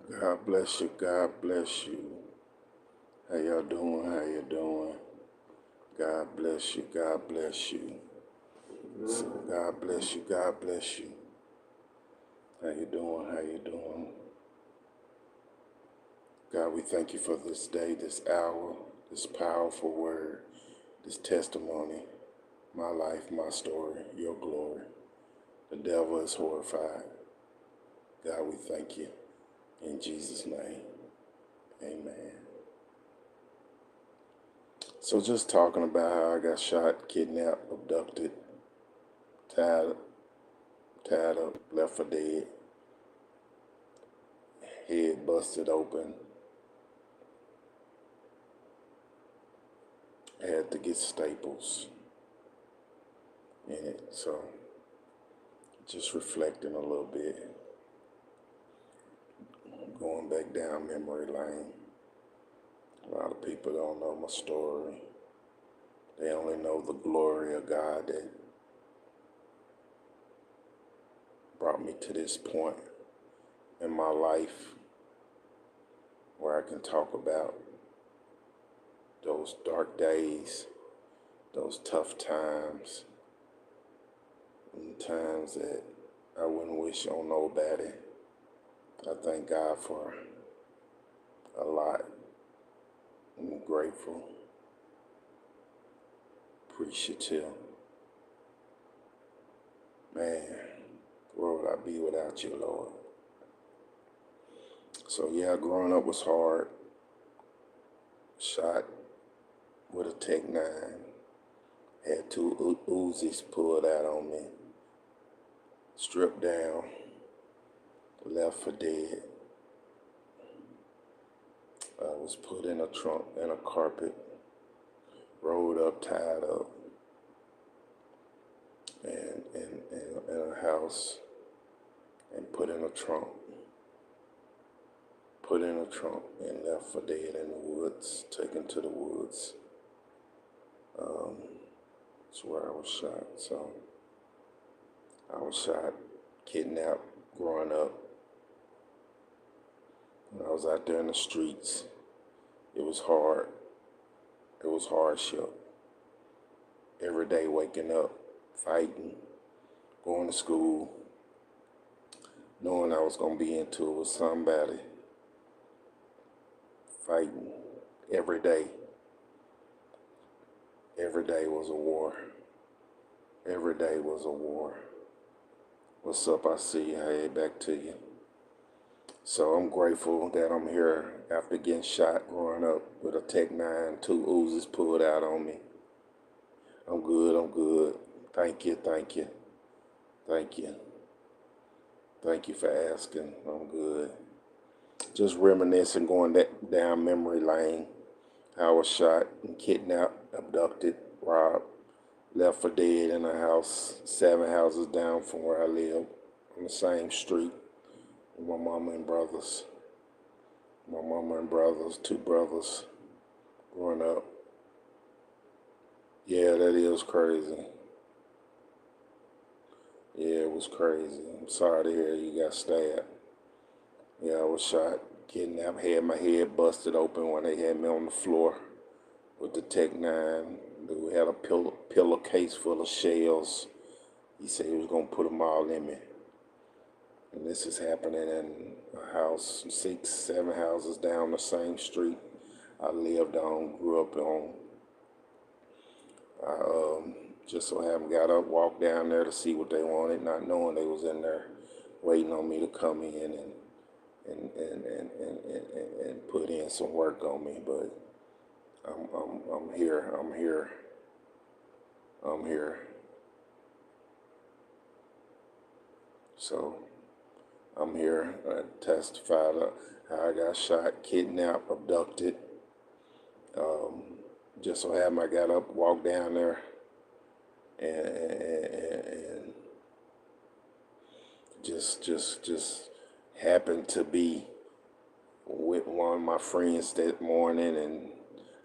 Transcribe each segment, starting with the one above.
God bless you. God bless you. How y'all doing? How you doing? God bless you. God bless you. So God bless you. God bless you. How you doing? How you doing? God, we thank you for this day, this hour, this powerful word, this testimony. My life, my story, your glory. The devil is horrified. God, we thank you. In Jesus' name, amen. So just talking about how I got shot, kidnapped, abducted, tied up, left for dead, head busted open, had to get staples in it. So just reflecting a little bit, going back down memory lane. A lot of people don't know my story. They only know the glory of God that brought me to this point in my life where I can talk about those dark days, those tough times, and times that I wouldn't wish on nobody. I thank God for a lot. I'm grateful, appreciative. Man, where would I be without you, Lord? So yeah, growing up was hard. Shot with a Tech-9. Had two Uzis pulled out on me. Stripped down, left for dead. I was put in a trunk, in a carpet, rolled up, tied up, and in a house, and put in a trunk. Put in a trunk and left for dead in the woods, taken to the woods. That's where I was shot. So I was shot, kidnapped, growing up. When I was out there in the streets, it was hard. It was hardship. Every day waking up, fighting, going to school, knowing I was going to be into it with somebody, fighting every day. Every day was a war. Every day was a war. What's up? I see you. Hey, back to you. So I'm grateful that I'm here after getting shot growing up with a Tech-9, two Uzis pulled out on me. I'm good. I'm good. Thank you. Thank you. Thank you. Thank you for asking. I'm good. Just reminiscing, going down memory lane. I was shot and kidnapped, abducted, robbed, left for dead in a house 7 houses down from where I live, on the same street with my mama and brothers. My mama and brothers, 2 brothers growing up. Yeah, that is crazy. Yeah, it was crazy. I'm sorry to hear you got stabbed. Yeah, I was shot, kidnapped, had my head busted open when they had me on the floor with the Tech-9. We had a pillowcase full of shells. He said he was going to put them all in me. And this is happening in a house 6, 7 houses down the same street I lived on, grew up on. I just so happened got up, walked down there to see what they wanted, not knowing they was in there waiting on me to come in and put in some work on me. But I'm here. I'm here. I'm here. So I'm here. I testified how I got shot, kidnapped, abducted. Just so happened I got up, walked down there, and just happened to be with one of my friends that morning, and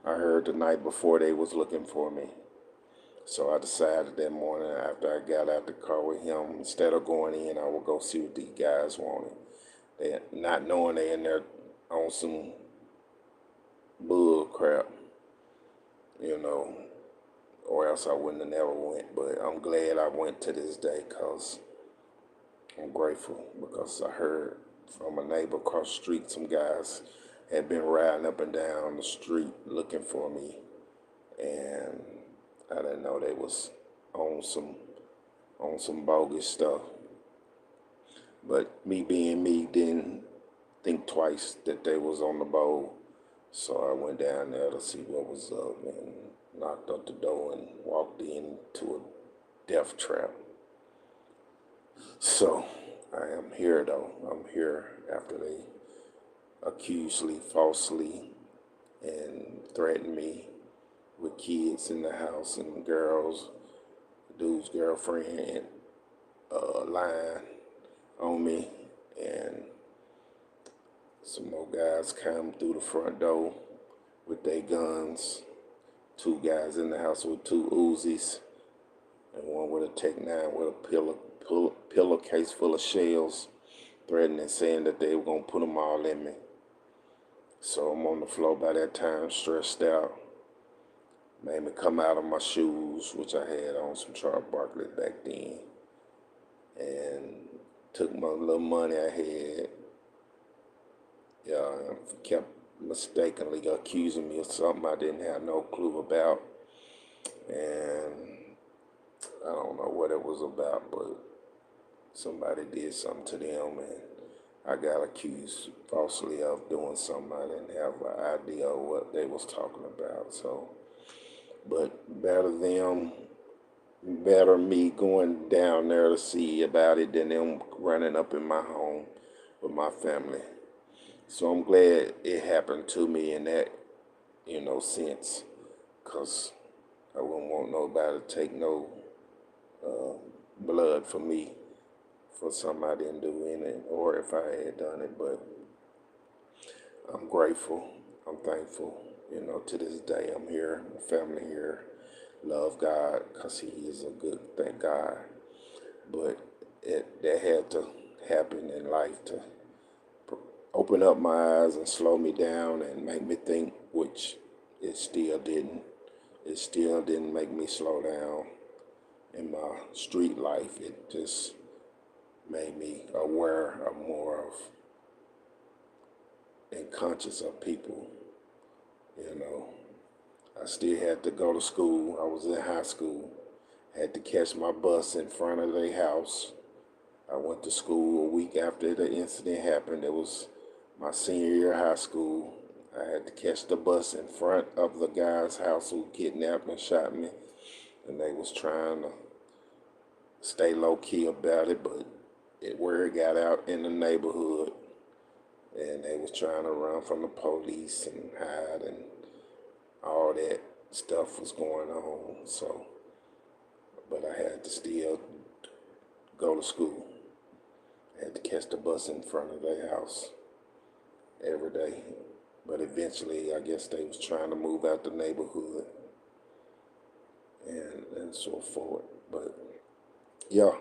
I heard the night before they was looking for me. So I decided that morning after I got out the car with him, instead of going in, I would go see what these guys wanted. They not knowing they in there on some bull crap, you know, or else I wouldn't have never went. But I'm glad I went to this day because I'm grateful, because I heard from a neighbor across the street some guys had been riding up and down the street looking for me, and I didn't know they was on some bogus stuff. But me being me, didn't think twice that they was on the bowl. So I went down there to see what was up and knocked up the door and walked into a death trap. So I am here though. I'm here after they accused falsely and threatened me with kids in the house and girls, dude's girlfriend, lying on me, and some more guys come through the front door with their guns. Two guys in the house with two Uzis, and one with a Tech-9 with a pillowcase full of shells, threatening, saying that they were gonna put them all in me. So I'm on the floor by that time, stressed out. Made me come out of my shoes, which I had on some Charles Barkley back then, and took my little money I had. Yeah, kept mistakenly accusing me of something I didn't have no clue about, and I don't know what it was about, but somebody did something to them, and I got accused falsely of doing something I didn't have an idea of what they was talking about. So, but better me going down there to see about it than them running up in my home with my family. So I'm glad it happened to me in that, sense, because I wouldn't want nobody to take no blood for me for something I didn't do in it, or if I had done it. But I'm grateful. I'm thankful. To this day, I'm here. My family here. Love God because He is a good, thank God. But that had to happen in life to open up my eyes and slow me down and make me think, which it still didn't. It still didn't make me slow down in my street life. It just made me aware of more of and conscious of people. I still had to go to school. I was in high school. Had to catch my bus in front of their house. I went to school a week after the incident happened. It was my senior year of high school. I had to catch the bus in front of the guy's house who kidnapped and shot me. And they was trying to stay low-key about it, but word got out in the neighborhood, and they was trying to run from the police and hide, and all that stuff was going on. So, but I had to still go to school. I had to catch the bus in front of their house every day. But eventually, I guess they was trying to move out the neighborhood and so forth. But yeah,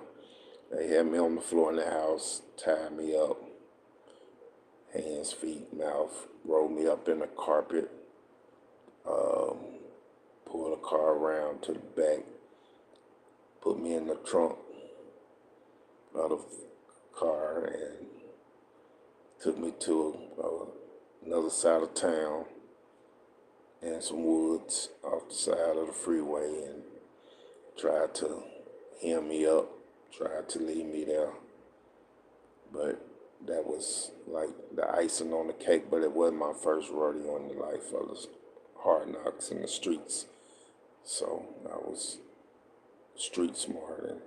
they had me on the floor in the house, tied me up, hands, feet, mouth, rolled me up in the carpet, pulled the car around to the back, put me in the trunk of the car, and took me to another side of town and some woods off the side of the freeway, and tried to hem me up, tried to leave me there. But that was like the icing on the cake, but it wasn't my first rodeo in the life of the hard knocks in the streets. So I was street smart and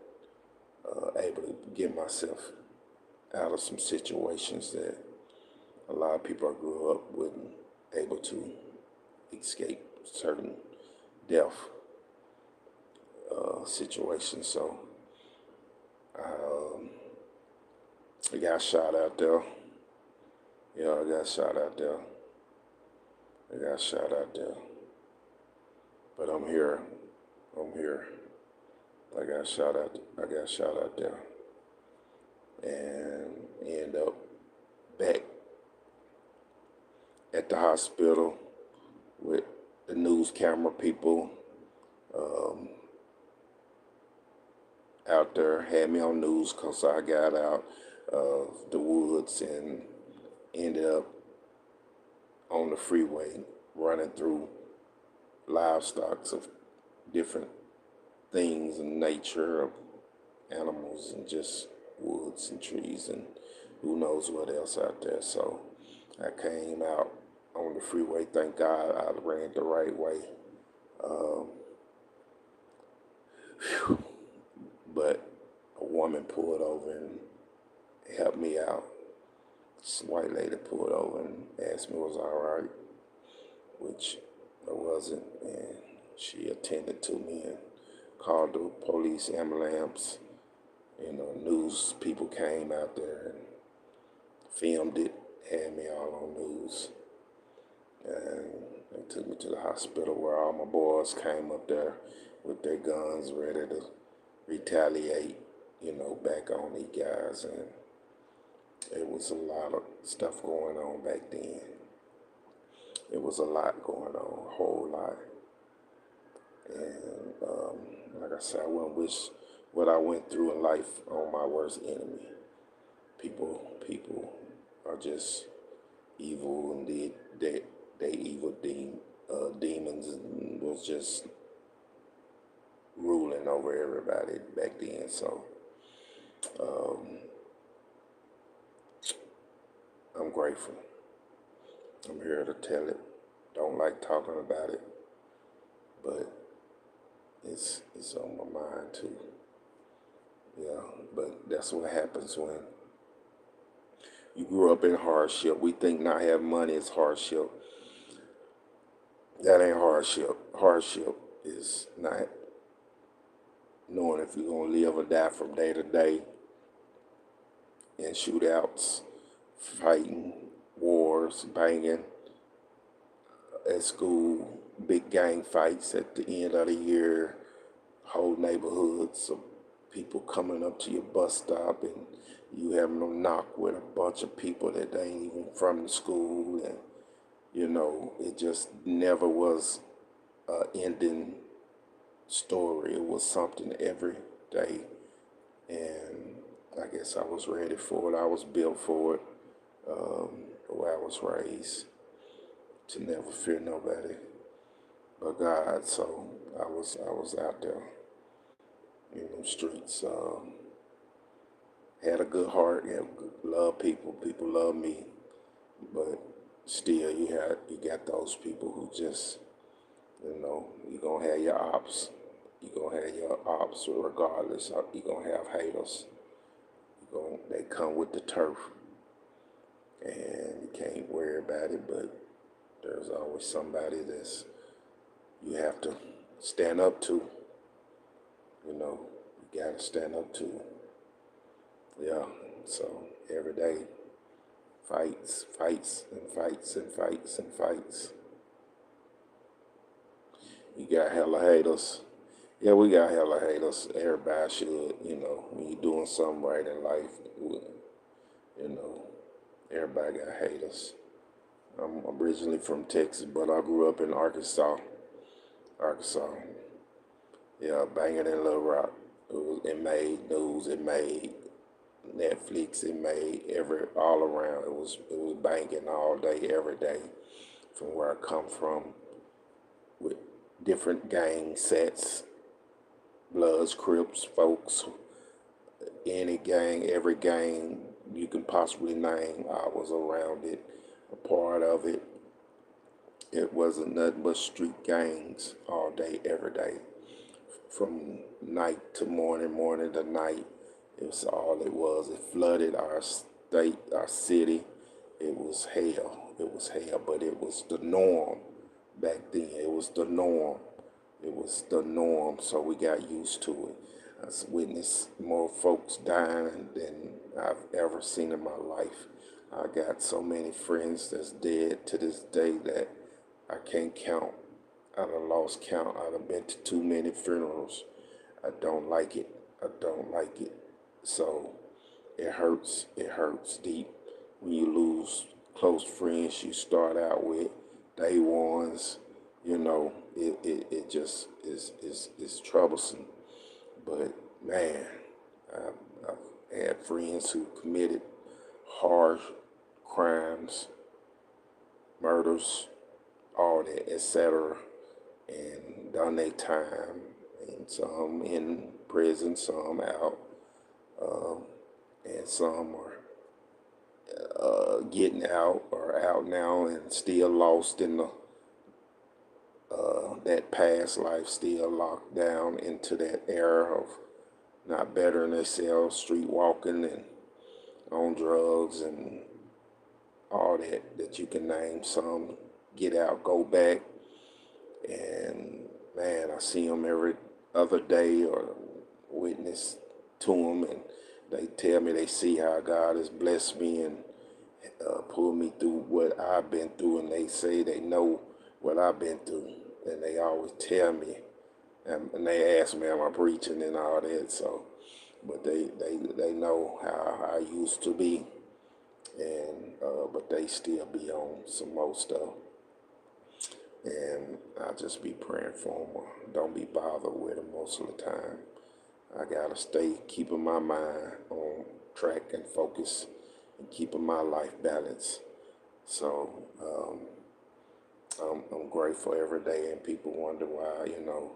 able to get myself out of some situations that a lot of people I grew up wasn't able to escape certain death situations. So I got shot out there. Yeah, I got shot out there. I got shot out there. But I'm here. I'm here. I got shot out there. And end up back at the hospital with the news camera people um, out there, had me on news because I got out of the woods and ended up on the freeway running through livestock of different things in nature, of animals and just woods and trees and who knows what else out there. So I came out on the freeway. Thank God I ran the right way. Um, but a woman pulled over and helped me out. This white lady pulled over and asked me was I all right, which I wasn't, and she attended to me and called the police ambulance. You know, news people came out there and filmed it, had me all on news, and they took me to the hospital where all my boys came up there with their guns ready to retaliate, you know, back on these guys. And it was a lot of stuff going on back then. It was a lot going on, a whole lot. And like I said, I wouldn't wish what I went through in life on my worst enemy. People are just evil, and they evil demons was just ruling over everybody back then. So I'm grateful. I'm here to tell it. Don't like talking about it, but it's on my mind too. Yeah, but that's what happens when you grew up in hardship. We think not having money is hardship. That ain't hardship. Hardship is not knowing if you're gonna live or die from day to day in shootouts, fighting, wars, banging at school, big gang fights at the end of the year, whole neighborhoods of people coming up to your bus stop and you having to knock with a bunch of people that they ain't even from the school. And you know, it just never was a ending story. It was something every day, and I guess I was ready for it. I was built for it. The way I was raised to never fear nobody but God. So I was out there in them streets. Had a good heart. Love people. People love me, but still, you got those people who just, you know, you gonna have your ops. You gonna have your ops regardless. You gonna have haters. They come with the turf, and you can't worry about it. But there's always somebody that's you have to stand up to. You know, you gotta stand up to. Yeah. So every day, fights, fights, and fights, and fights, and fights. You got hella haters. Yeah, we got hella haters. Everybody should, you know, when you're doing something right in life, you know, everybody got haters. I'm originally from Texas, but I grew up in Arkansas. Arkansas. Yeah, banging in Little Rock. It made news. It made Netflix. It made all around. It was banging all day, every day, from where I come from, with different gang sets, Bloods, Crips, folks, any gang, every gang you can possibly name. I was around it, a part of it. It wasn't nothing but street gangs all day, every day. From night to morning, morning to night. It was all it was. It flooded our state, our city. It was hell. It was hell, but it was the norm back then. It was the norm. It was the norm, so we got used to it. I witnessed more folks dying than I've ever seen in my life. I got so many friends that's dead to this day that I can't count. I done lost count. I done been to too many funerals. I don't like it. I don't like it. So it hurts. It hurts deep when you lose close friends you start out with, day ones, you know, it just is troublesome. But man, I've had friends who committed harsh crimes, murders, all that, etc., and done their time, and some in prison, some out, and some are getting out or out now and still lost in the that past life, still locked down into that era of not bettering themselves, street walking and on drugs and all that you can name. Some get out, go back, and man, I see them every other day or witness to them, and they tell me they see how God has blessed me and pulled me through what I've been through, and they say they know what I've been through, and they always tell me, and they ask me, am I preaching and all that, so, but they know how I used to be, and but they still be on some more stuff, and I just be praying for them, or don't be bothered with them most of the time. I gotta stay keeping my mind on track and focus and keeping my life balanced. So I'm grateful every day, and people wonder why, you know,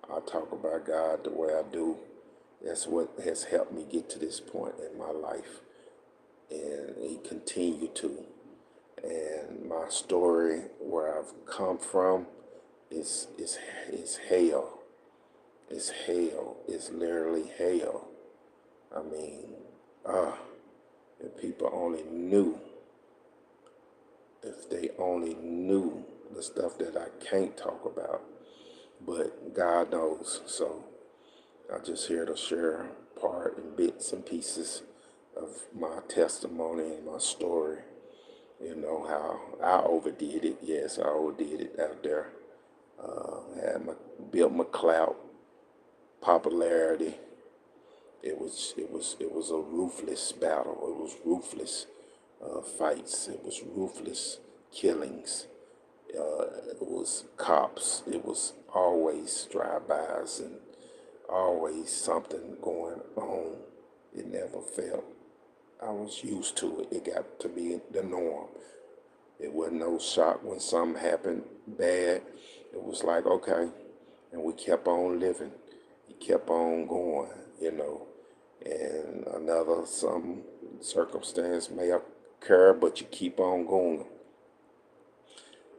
I talk about God the way I do. That's what has helped me get to this point in my life, and He continue to. And my story, where I've come from, is hell. It's hell. It's literally hell. I mean, if people only knew, if they only knew the stuff that I can't talk about, but God knows. So I'm just here to share part and bits and pieces of my testimony and my story. You know how I overdid it. Yes, I overdid it out there. Built my clout, popularity. It was a ruthless battle. It was ruthless fights. It was ruthless killings. It was cops. It was always drive-bys and always something going on. It never felt. I was used to it. It got to be the norm. It wasn't no shock when something happened bad. It was like, okay. And we kept on living. We kept on going, you know. And some circumstance may occur, but you keep on going.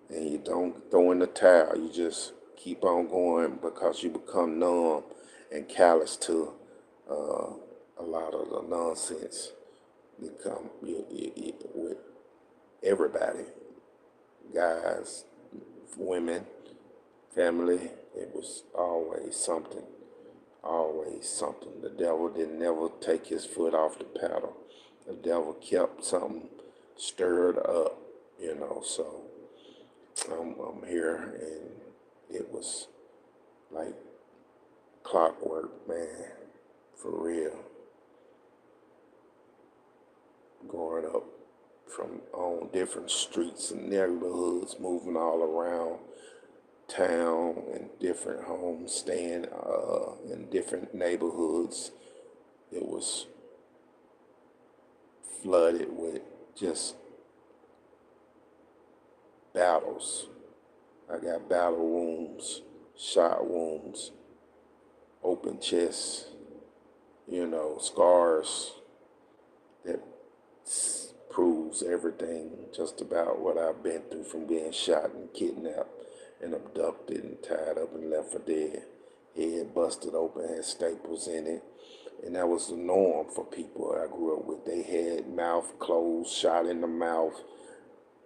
And you don't throw in the towel. You just keep on going because you become numb and callous to a lot of the nonsense that come with everybody, guys, women, family. It was always something, always something. The devil didn't never take his foot off the pedal. The devil kept something stirred up, you know. So I'm here, and it was like clockwork, man, for real. Growing up from on different streets and neighborhoods, moving all around town and different homes, staying in different neighborhoods. It was flooded with just battles. I got battle wounds, shot wounds, open chests, you know, scars that proves everything just about what I've been through, from being shot and kidnapped and abducted and tied up and left for dead. Head busted open, had staples in it. And that was the norm for people I grew up with. They had mouth closed, shot in the mouth.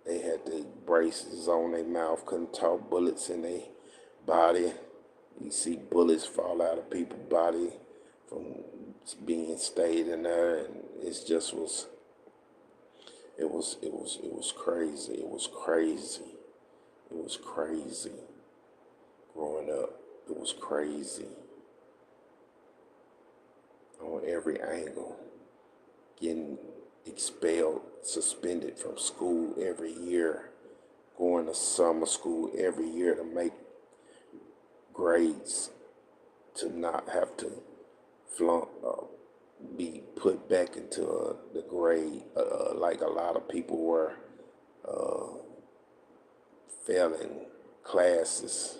They had the braces on their mouth, couldn't talk, bullets in their body. You see bullets fall out of people's body from being stayed in there, and it was crazy. It was crazy. It was crazy. Growing up, it was crazy on every angle. Getting expelled, suspended from school every year, going to summer school every year to make grades, to not have to flunk, be put back into the grade like a lot of people were, failing classes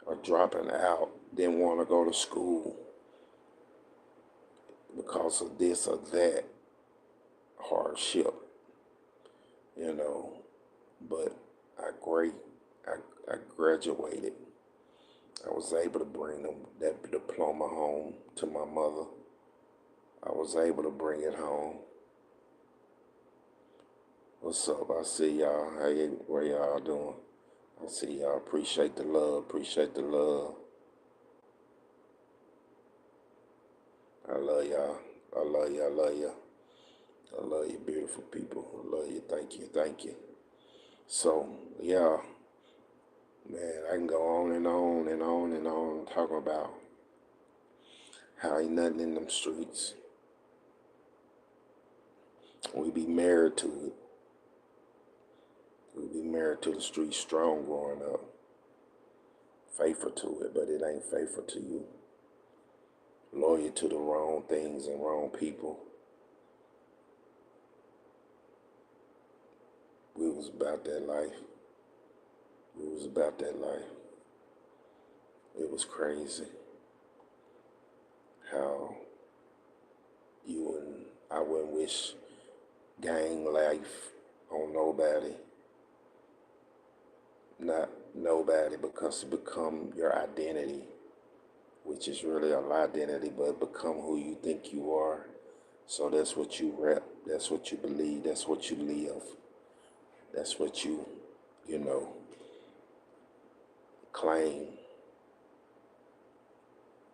or dropping out, didn't want to go to school because of this or that hardship, you know. But I graduated. I was able to bring that diploma home to my mother. I was able to bring it home. What's up? I see y'all. Where y'all doing? I see y'all. Appreciate the love. Appreciate the love. I love y'all. I love you. I love you. I love you, beautiful people. I love you. Thank you. Thank you. So, yeah, man, I can go on and on and on and on talking about how ain't nothing in them streets. We be married to it. We be married to the streets strong growing up. Faithful to it, but it ain't faithful to you. Loyal to the wrong things and wrong people. We was about that life. We was about that life. It was crazy how you and I wouldn't wish gang life on nobody. Not nobody, because it become your identity, which is really an identity, but become who you think you are. So that's what you rep, that's what you believe, that's what you live. That's what you know, claim.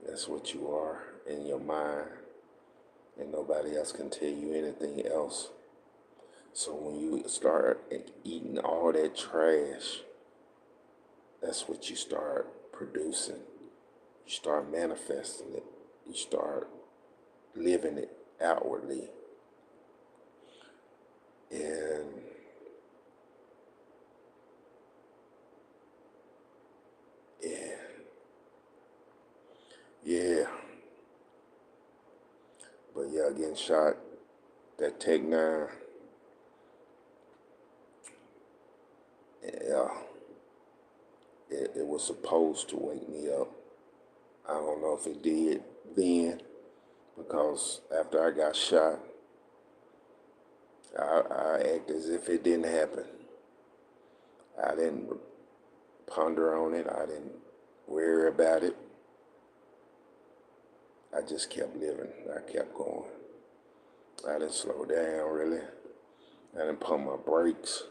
That's what you are in your mind, and nobody else can tell you anything else. So when you start eating all that trash, that's what you start producing. You start manifesting it. You start living it outwardly. And yeah. But yeah, getting shot, that Tech-9, yeah, it was supposed to wake me up. I don't know if it did then, because after I got shot, I act as if it didn't happen. I didn't ponder on it. I didn't worry about it. I just kept living. I kept going. I didn't slow down, really. I didn't pump my brakes.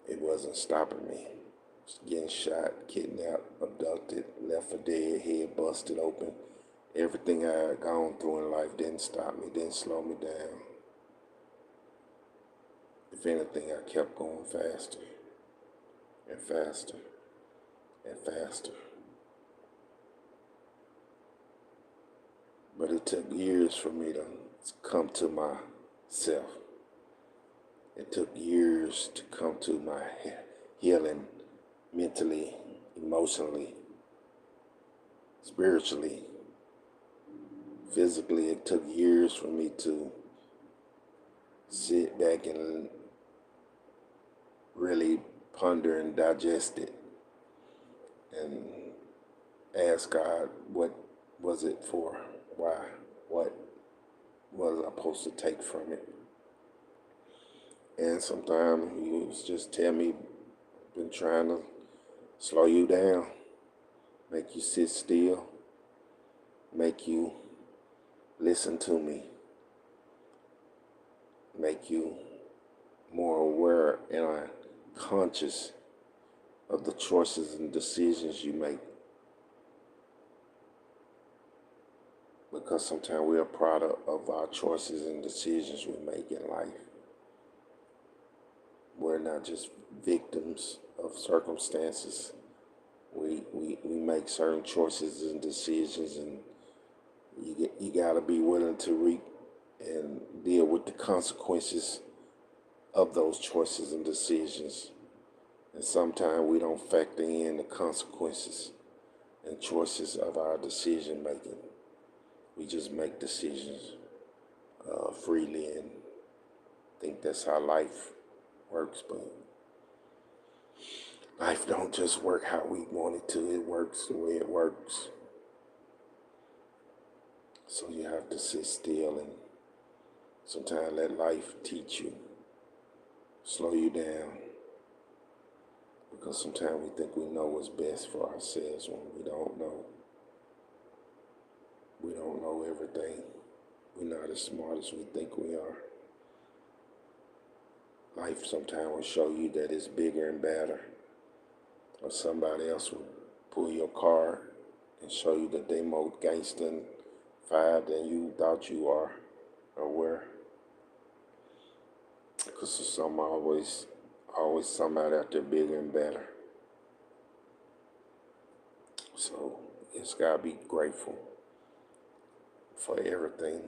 It wasn't stopping me. Getting shot, kidnapped, abducted, left for dead, head busted open. Everything I had gone through in life didn't stop me, didn't slow me down. If anything, I kept going faster and faster and faster. But it took years for me to come to myself. It took years to come to my healing mentally, emotionally, spiritually, physically. It took years for me to sit back and really ponder and digest it and ask God, what was it for? Why? What was I supposed to take from it? And sometimes you just tell me, been trying to slow you down, make you sit still, make you listen to me, make you more aware and conscious of the choices and decisions you make. Because sometimes we're a product of our choices and decisions we make in life. We're not just victims of circumstances. We make certain choices and decisions, and You gotta be willing to reap and deal with the consequences of those choices and decisions. And sometimes we don't factor in the consequences and choices of our decision making. We just make decisions freely and think that's how life works, but life don't just work how we want it to. It works the way it works. So you have to sit still and sometimes let life teach you, slow you down, because sometimes we think we know what's best for ourselves when we don't know. We don't know everything. We're not as smart as we think we are. Life sometimes will show you that it's bigger and better, or somebody else will pull your card and show you that they more gangster and fire than you thought you are or were. Because there's always somebody out there bigger and better. So you just gotta be grateful for everything,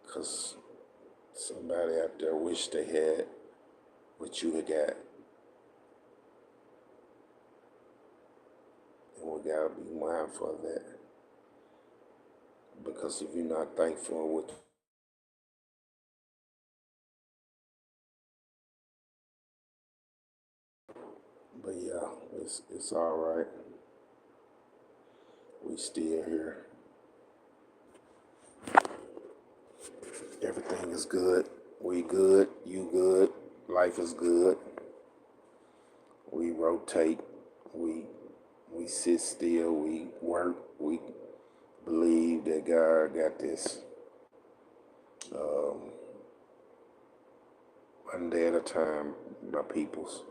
because somebody out there wish they had what you had got. And we gotta be mindful of that. Because if you're not thankful with but yeah, it's all right. We still here. Everything is good. We good. You good. Life is good. We rotate. We we sit still. We work. We believe that God got this. Um, one day at a time, my peoples.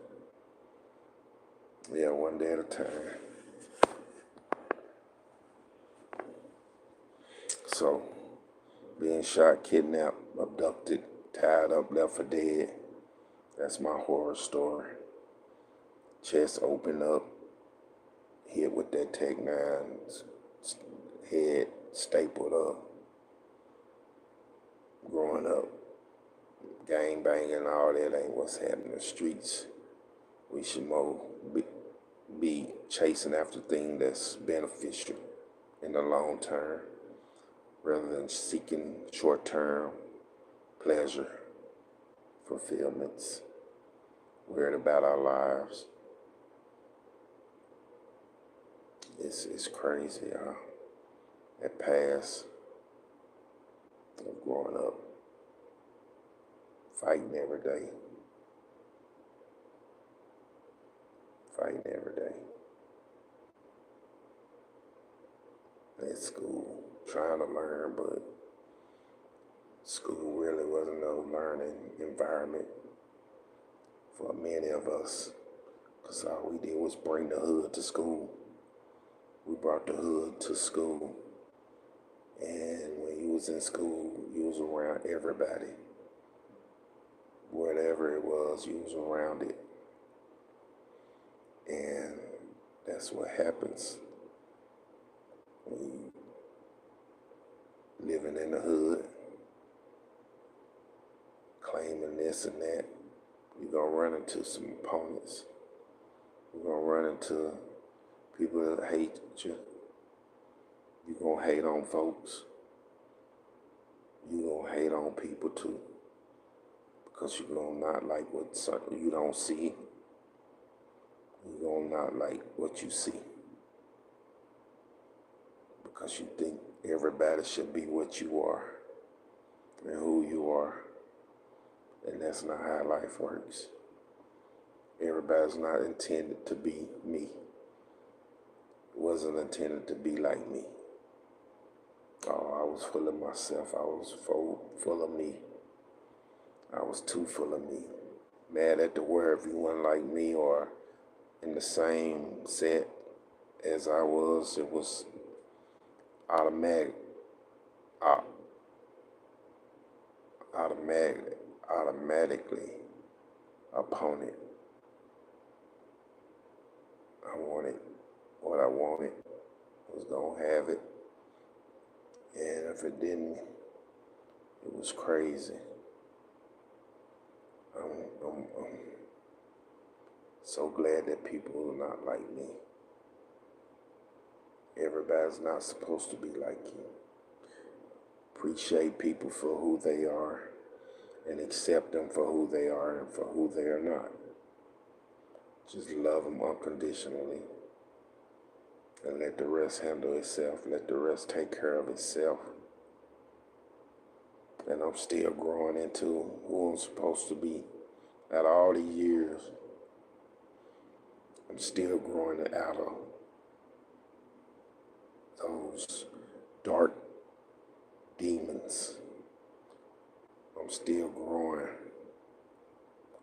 Yeah, one day at a time. So, being shot, kidnapped, abducted, tied up, left for dead. That's my horror story. Chest open up, hit with that Tech 9, head stapled up. Growing up, gang banging and all that ain't what's happening in the streets. We should more be chasing after things that's beneficial in the long term rather than seeking short term pleasure, fulfillments, worried about our lives. It's crazy, y'all. That past of growing up, fighting every day, fighting every day. At school, trying to learn, but school really wasn't no learning environment for many of us, because all we did was bring the hood to school. We brought the hood to school, and when you was in school, you was around everybody. Whatever it was, you was around it. And that's what happens when you living in the hood, claiming this and that. You're gonna run into some opponents. You're gonna run into people that hate you. You're gonna hate on folks. You're gonna hate on people too. Because you're gonna not like what you don't see. You're gonna not like what you see. Because you think everybody should be what you are and who you are. And that's not how life works. Everybody's not intended to be me. Wasn't intended to be like me. Oh, I was full of myself. I was full of me. I was too full of me. Mad at the world if you weren't like me or in the same set as I was. It was automatic, uh, automatically opponent. I wanted what I wanted. Was gonna have it. And if it didn't, it was crazy. I'm so glad that people are not like me. Everybody's not supposed to be like you. Appreciate people for who they are and accept them for who they are and for who they are not. Just love them unconditionally and let the rest handle itself. Let the rest take care of itself. And I'm still growing into who I'm supposed to be. Out of all these years, I'm still growing out of those dark demons. I'm still growing.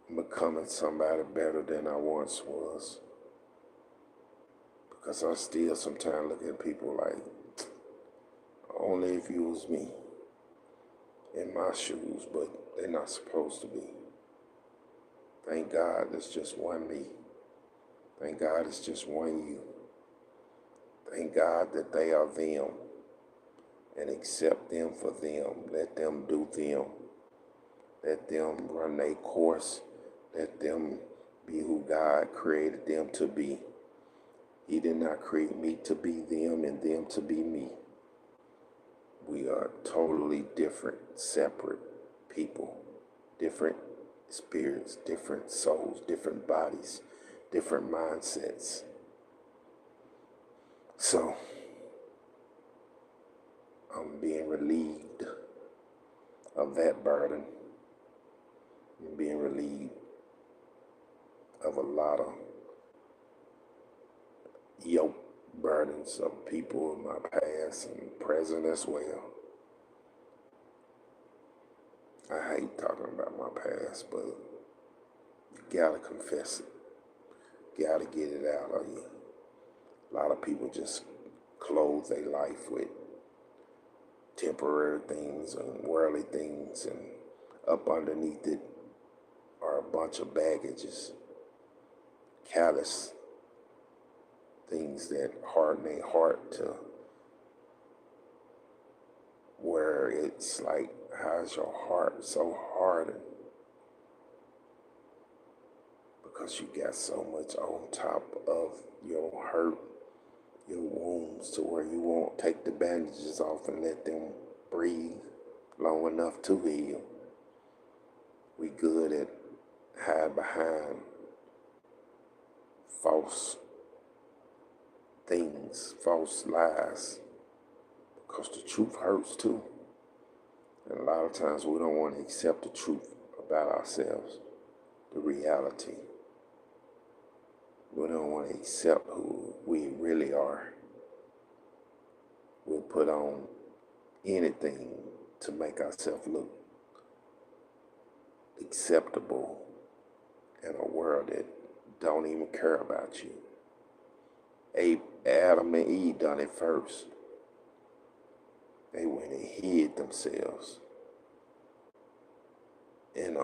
I'm becoming somebody better than I once was. Because I still sometimes look at people like, only if you was me in my shoes, but they're not supposed to be. Thank God there's just one me. Thank God it's just one you. Thank God that they are them and accept them for them. Let them do them. Let them run their course. Let them be who God created them to be. He did not create me to be them and them to be me. We are totally different, separate people, different spirits, different souls, different bodies, different mindsets. So, I'm being relieved of that burden. I'm being relieved of a lot of yoke burdens of people in my past and present as well. I hate talking about my past, but you gotta confess it. You gotta get it out of you. A lot of people just clothe their life with temporary things and worldly things, and up underneath it are a bunch of baggages, callous things that harden their heart to where it's like, how's your heart so hardened? Because you got so much on top of your hurt, your wounds, to where you won't take the bandages off and let them breathe long enough to heal. We good at hide behind false things, false lies, because the truth hurts too. And a lot of times we don't want to accept the truth about ourselves, the reality. We don't want to accept who we really are. We'll put on anything to make ourselves look acceptable in a world that don't even care about you. Adam and Eve done it first. They went and hid themselves in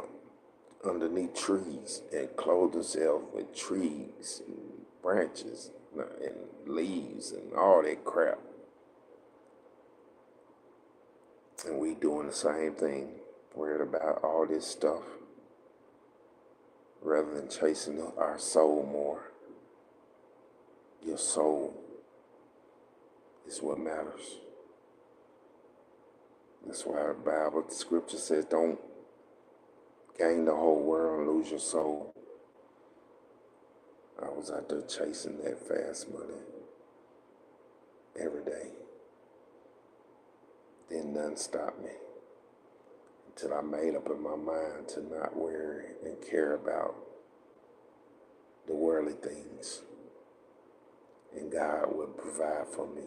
underneath trees and clothed themselves with trees and branches and leaves and all that crap. And we doing the same thing, worried about all this stuff rather than chasing our soul more. Your soul is what matters. That's why the Bible, the scripture says, don't gain the whole world and lose your soul. I was out there chasing that fast money every day. Then nothing stopped me until I made up in my mind to not worry and care about the worldly things. And God would provide for me.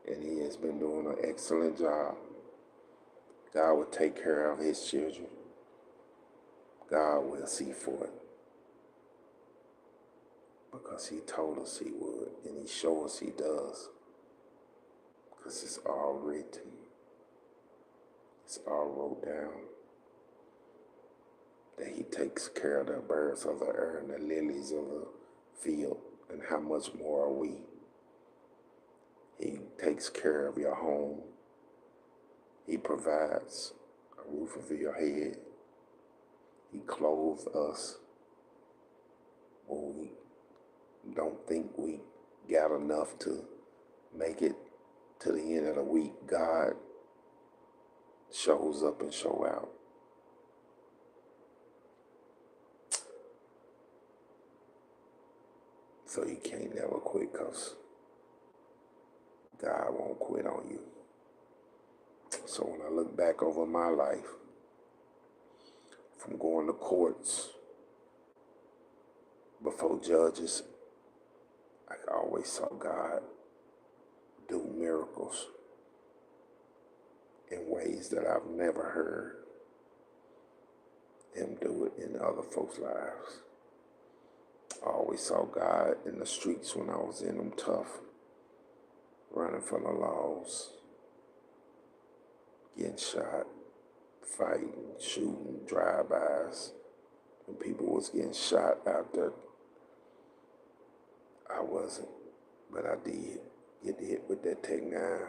And He has been doing an excellent job. God will take care of His children. God will see for it. Because He told us He would, and He showed us He does. Because it's all written. It's all wrote down. That He takes care of the birds of the air and the lilies of the field. And how much more are we? He takes care of your home. He provides a roof over your head. He clothes us when we don't think we got enough to make it to the end of the week. God shows up and show out. So you can't never quit, because God won't quit on you. So when I look back over my life, from going to courts before judges, I always saw God do miracles in ways that I've never heard him do it in other folks' lives. I always saw God in the streets when I was in them tough, running from the laws, getting shot, fighting, shooting, drive-bys. When people was getting shot out there, I wasn't, but I did get hit with that Tech-9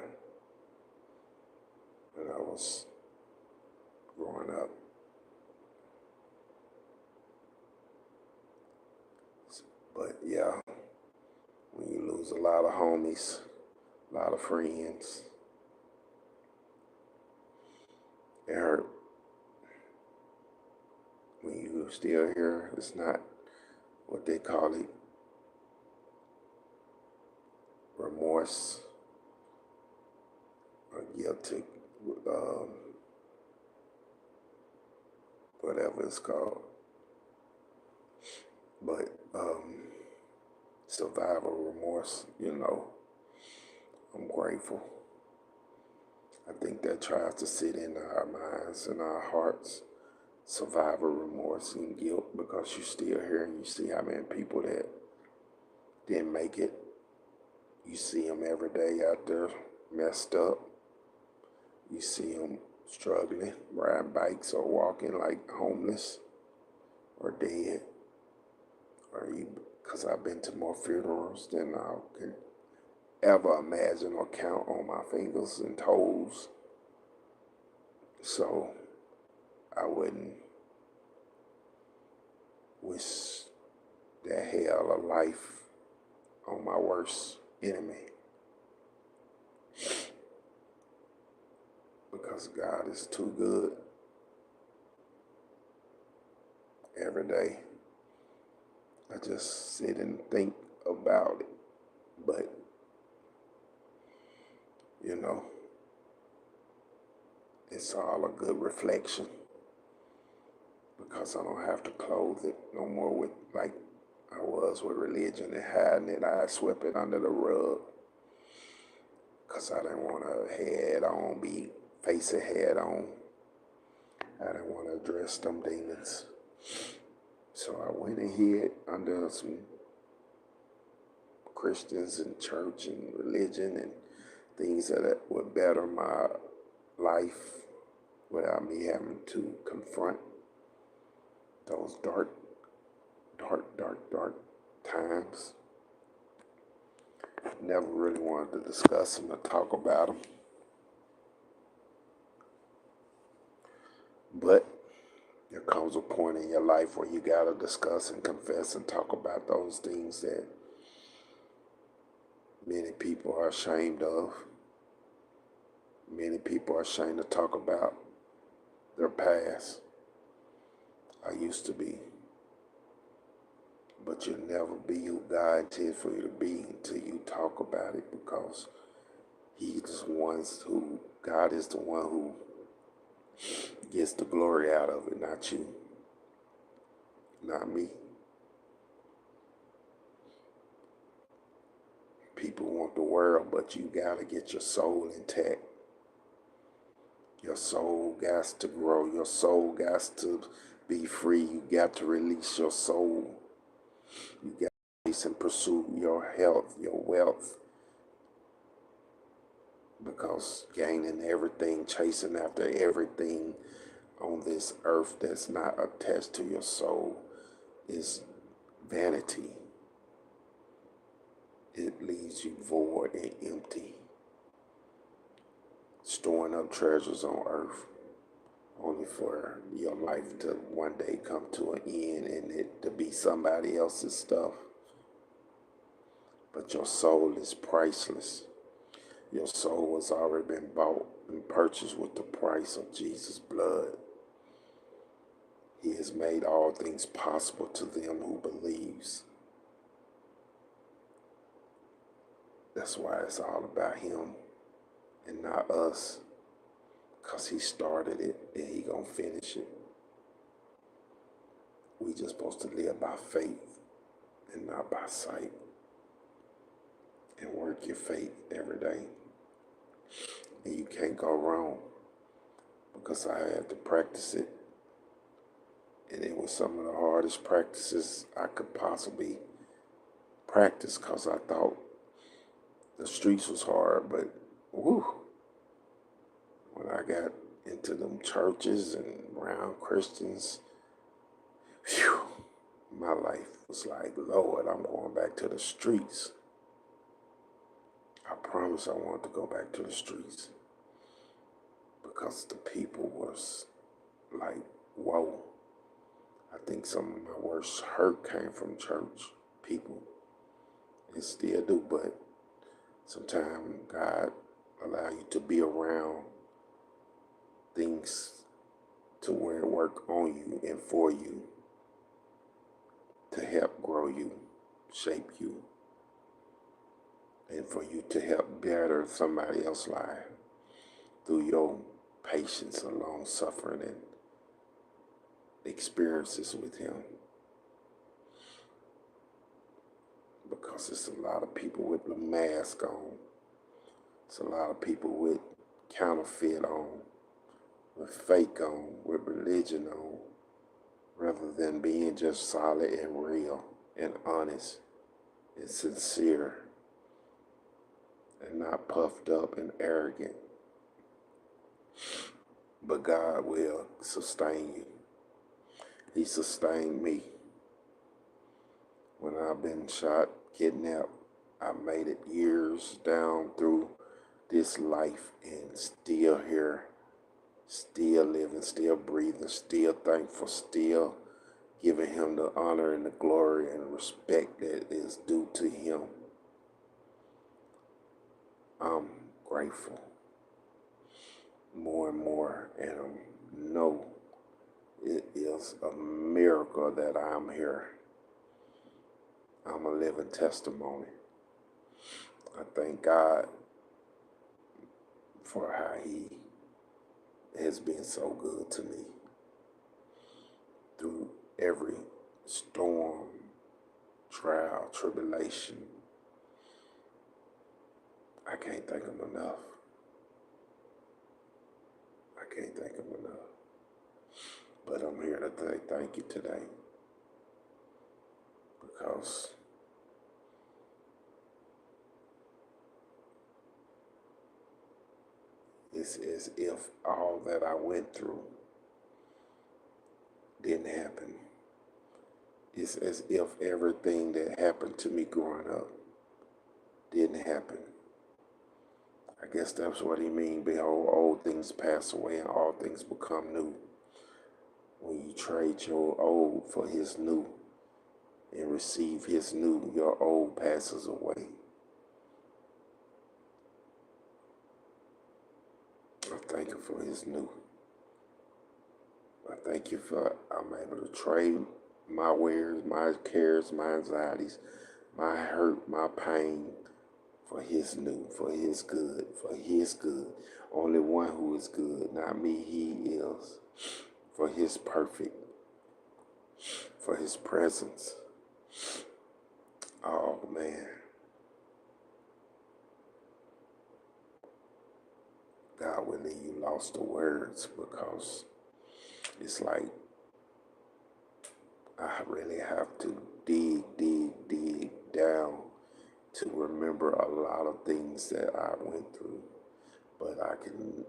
when I was growing up. But yeah, when you lose a lot of homies, a lot of friends, it hurt. When you still here, it's not what they call it, remorse or guilty, whatever it's called. But survival remorse, I'm grateful. I think that tries to sit in our minds and our hearts, survival remorse and guilt, because you're still here and you see how many people that didn't make it. You see them every day out there messed up. You see them struggling, riding bikes or walking like homeless or dead. Because I've been to more funerals than I can ever imagine or count on my fingers and toes. So I wouldn't wish that hell of life on my worst enemy, because God is too good. Every day I just sit and think about it. But, it's all a good reflection, because I don't have to clothe it no more with, like I was with religion and hiding it. I swept it under the rug, because I didn't want to face it head on. I didn't want to address them demons. So I went and hid under some Christians and church and religion and things that would better my life without me having to confront those dark times. Never really wanted to discuss them or talk about them. But there comes a point in your life where you gotta discuss and confess and talk about those things that many people are ashamed of. Many people are ashamed to talk about their past. I used to be. But you'll never be who God intended for you to be until you talk about it, because God is the one who gets the glory out of it, not you, not me. People want the world, but you gotta get your soul intact. Your soul got to grow. Your soul got to be free. You got to release your soul. You got to release and pursue your health, your wealth. Because gaining everything, chasing after everything on this earth that's not attached to your soul is vanity. It leaves you void and empty. storing up treasures on earth, only for your life to one day come to an end and it to be somebody else's stuff. But your soul is priceless. Your soul has already been bought and purchased with the price of Jesus' blood. He has made all things possible to them who believes. That's why it's all about him and not us, because he started it and he gonna finish it. We just supposed to live by faith and not by sight, and work your faith every day. And you can't go wrong, because I had to practice it, and it was some of the hardest practices I could possibly practice, because I thought the streets was hard, but whew, when I got into them churches and around Christians, phew, my life was like, Lord, I'm going back to the streets. I promise I wanted to go back to the streets, because the people was like, whoa. I think some of my worst hurt came from church people, and still do, but sometimes God allow you to be around things to where it work on you and for you to help grow you, shape you, and for you to help better somebody else's life through your patience and long suffering and experiences with him. Because it's a lot of people with the mask on. It's a lot of people with counterfeit on, with fake on, with religion on, rather than being just solid and real and honest and sincere and not puffed up and arrogant. But God will sustain you. He sustained me. When I've been shot, kidnapped, I made it years down through this life and still here, still living, still breathing, still thankful, still giving him the honor and the glory and respect that is due to him. I'm grateful more and more, and I know it is a miracle that I'm here. I'm a living testimony. I thank God for how he has been so good to me through every storm, trial, tribulation. I can't thank him enough. I can't thank him enough. But I'm here to say thank you today, because it's as if all that I went through didn't happen. It's as if everything that happened to me growing up didn't happen. I guess that's what he means. Behold, old things pass away and all things become new. When you trade your old for his new and receive his new, your old passes away. I thank you for his new. I thank you for I'm able to trade my worries, my cares, my anxieties, my hurt, my pain for his new, for his good, for his good. Only one who is good, not me, he is. For his perfect, for his presence. Oh man. God will leave you lost to words, because it's like I really have to dig down to remember a lot of things that I went through. But I can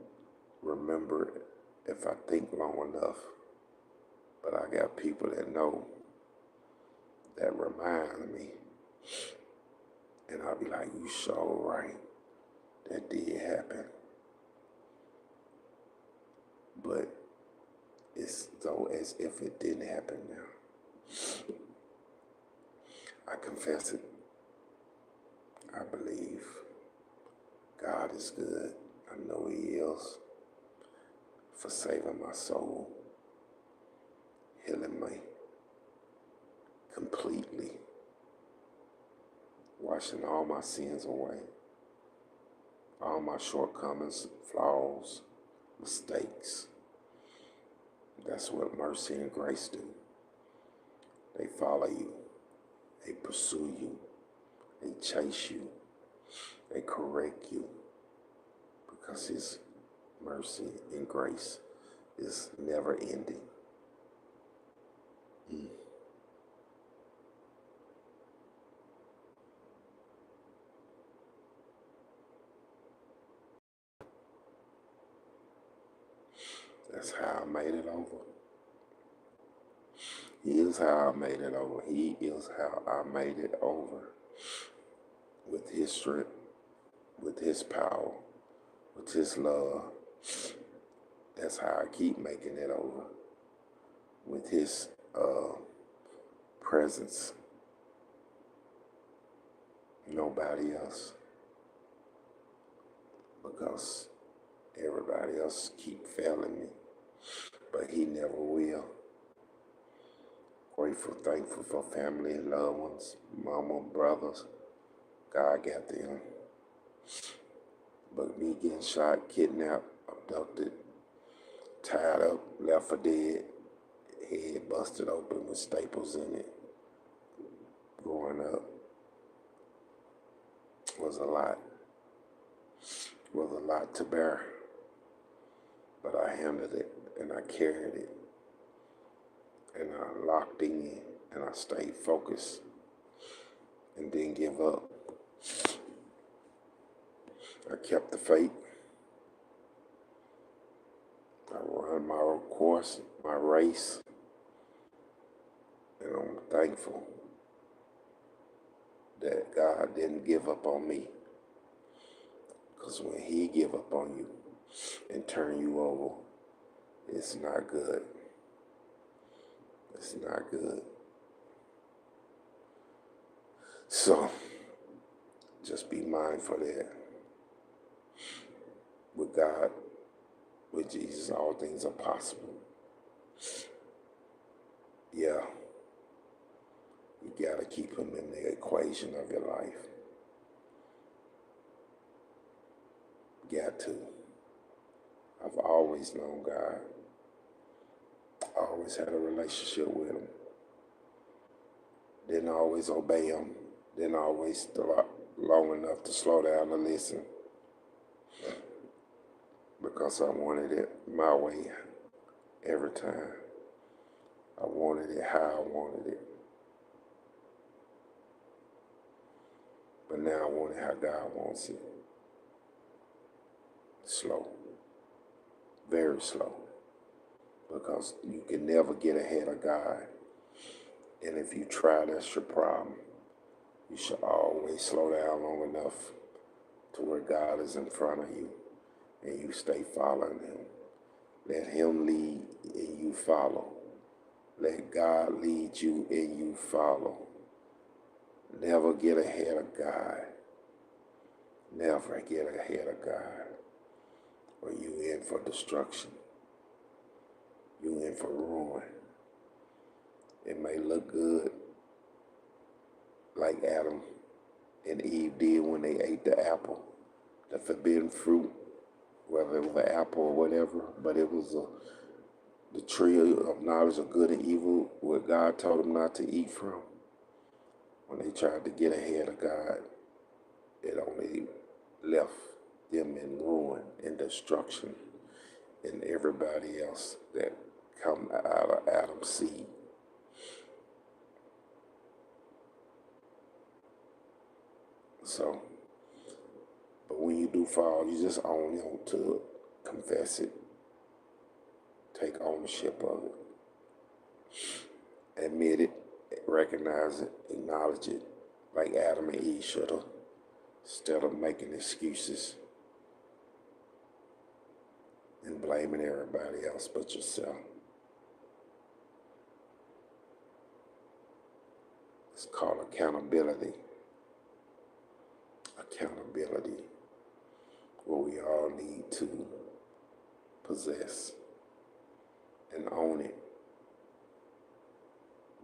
remember if I think long enough. But I got people that know, that remind me. And I'll be like, you sure right. That did happen. but it's though as if it didn't happen now. I confess it. I believe God is good. I know He is, for saving my soul, healing me completely, washing all my sins away, all my shortcomings, flaws, mistakes. That's what mercy and grace do. They follow you, they pursue you, they chase you, they correct you, because His mercy and grace is never ending. That's how I made it over. He is how I made it over. He is how I made it over. With His strength, with His power, with His love. That's how I keep making it over. With His presence. Nobody else. Because everybody else keep failing me. But He never will. Grateful, thankful for family and loved ones, mama, brothers. God got them. But me getting shot, kidnapped, abducted, tied up, left for dead, head busted open with staples in it, growing up, was a lot. Was a lot to bear. But I handled it, and I carried it, and I locked in, and I stayed focused, and didn't give up. I kept the faith. I run my course, my race, and I'm thankful that God didn't give up on me. Because when He give up on you and turn you over, it's not good. It's not good. So, just be mindful that with God, with Jesus, all things are possible. Yeah, you gotta keep Him in the equation of your life. Got to. I've always known God. I always had a relationship with Him. Didn't always obey Him. Didn't always stop long enough to slow down and listen. Because I wanted it my way every time. I wanted it how I wanted it. But now I want it how God wants it. Slow. Very slow. Because you can never get ahead of God. And if you try, that's your problem. You should always slow down long enough to where God is in front of you and you stay following Him. Let Him lead and you follow. Let God lead you and you follow. Never get ahead of God. Never get ahead of God. Or you in for destruction. You in for ruin. It may look good like Adam and Eve did when they ate the apple, the forbidden fruit, whether it was an apple or whatever, but it was the tree of knowledge of good and evil, what God told them not to eat from. When they tried to get ahead of God, it only left them in ruin and destruction, and everybody else that come out of Adam's seed. So, but when you do fall, you just only want to confess it, take ownership of it, admit it, recognize it, acknowledge it, like Adam and Eve should have, instead of making excuses. and blaming everybody else but yourself. It's called accountability. Accountability, what we all need to possess and own it,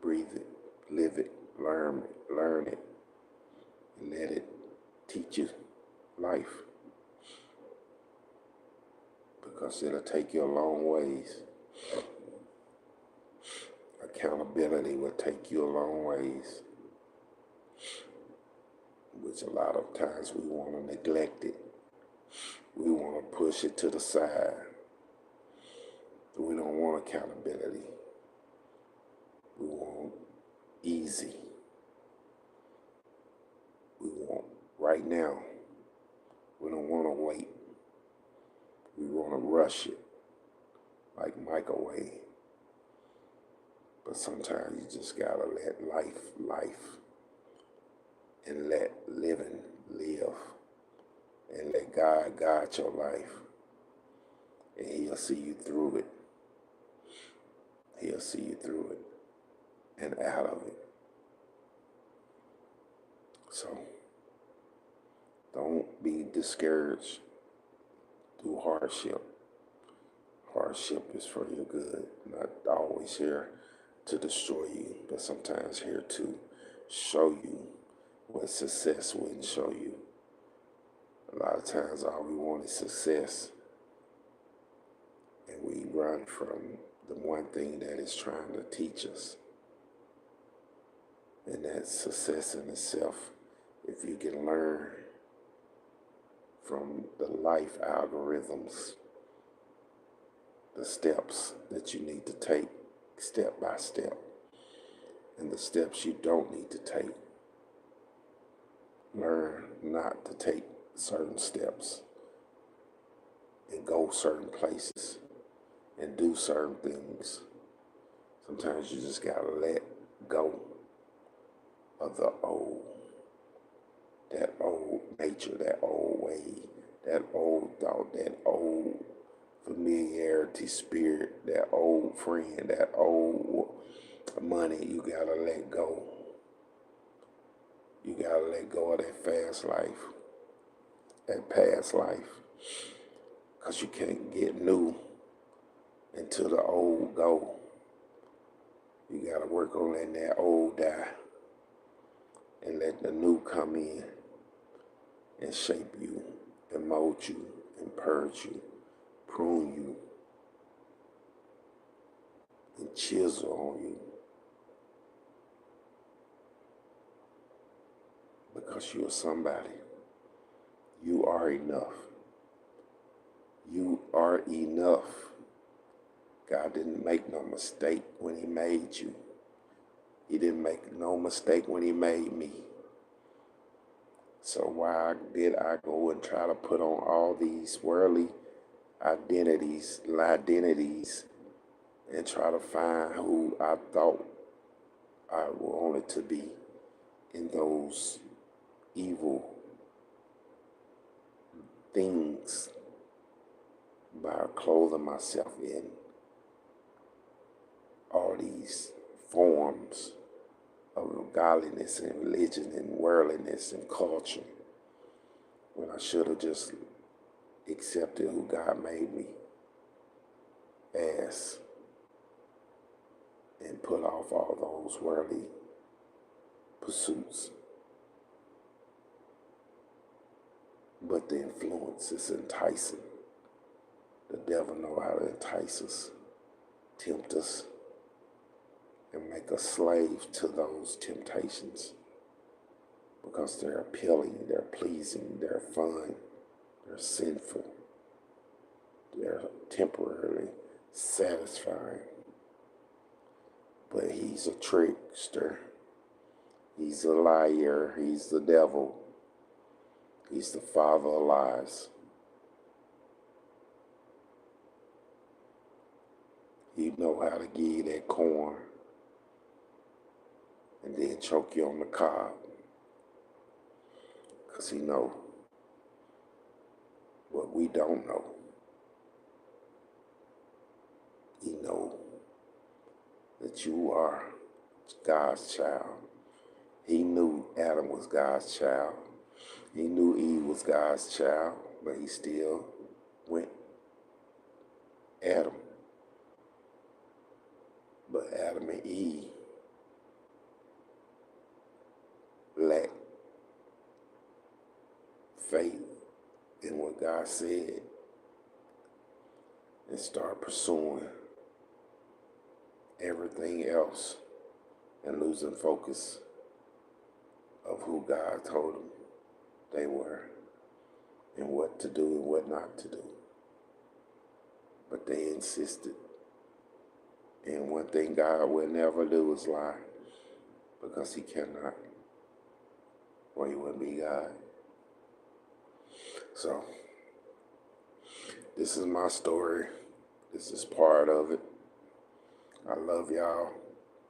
breathe it, live it, learn it, and let it teach you life. Because it'll take you a long ways. Accountability will take you a long ways, which a lot of times we want to neglect it. We want to push it to the side. We don't want accountability. We want easy. We want right now. We don't want to wait. We want to rush it like microwave. But sometimes you just gotta let life, and let living live, and let God guide your life, and He'll see you through it. He'll see you through it and out of it. So don't be discouraged through hardship. Hardship is for your good, not always here to destroy you, but sometimes here to show you what success wouldn't show you. A lot of times all we want is success, and we run from the one thing that is trying to teach us. And that's success in itself. If you can learn from the life algorithms, the steps that you need to take step by step, and the steps you don't need to take. Learn not to take certain steps and go certain places and do certain things. Sometimes you just gotta let go of the old, that old nature, that old way, that old thought, that old familiarity spirit, that old friend, that old money. You gotta let go. You gotta let go of that fast life, that past life, because you can't get new until the old go. You gotta work on letting that old die and let the new come in and shape you and mold you and purge you, prune you, and chisel on you. Because you are somebody. You are enough. You are enough. God didn't make no mistake when He made you. He didn't make no mistake when He made me. So why did I go and try to put on all these worldly identities, and try to find who I thought I wanted to be in those evil things by clothing myself in all these forms of godliness and religion and worldliness and culture, when I should have just accepted who God made me as and put off all those worldly pursuits. But the influence is enticing. The devil knows how to entice us, tempt us, and make us slaves to those temptations, because they're appealing, they're pleasing, they're fun, they're sinful, they're temporarily satisfying. But he's a trickster, he's a liar, he's the devil, he's the father of lies. He know how to give you that corn and then choke you on the cob, because he know what we don't know. that you are God's child. He knew Adam was God's child. He knew Eve was God's child, but he still went Adam. But Adam and Eve lacked faith in what God said and started pursuing everything else and losing focus of who God told them they were and what to do and what not to do. But they insisted. And one thing God will never do is lie, because he cannot, or he wouldn't be God. So, this is my story. This is part of it. I love y'all.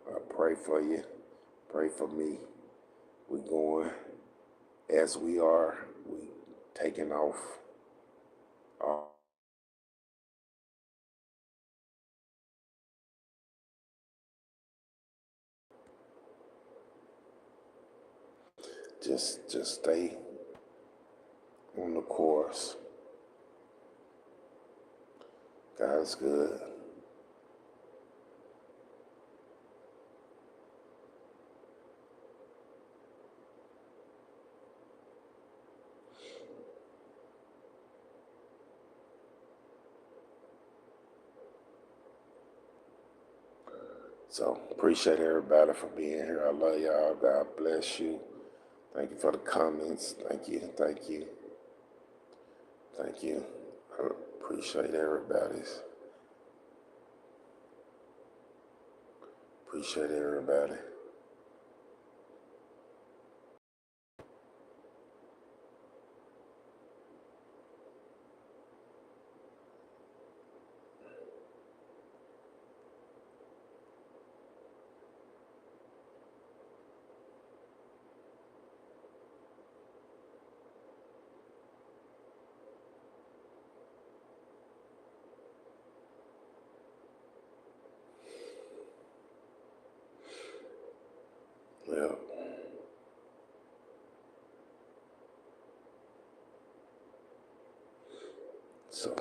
I pray for you. Pray for me. We're going as we are. We taking off. Just stay on the course. God's good. So appreciate everybody for being here. I love y'all. God bless you. Thank you for the comments. Thank you. Thank you. Thank you. I appreciate everybody's. Appreciate everybody. Yeah. So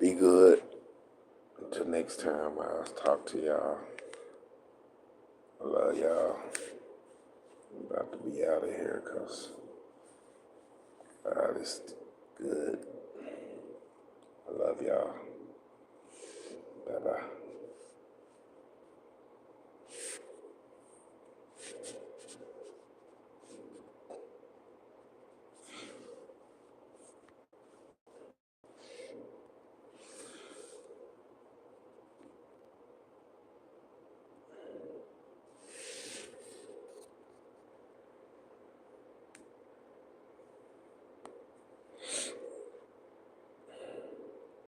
be good. Until next time, I'll talk to y'all. I love y'all. I'm about to be out of here because God is good. I love y'all. Bye-bye.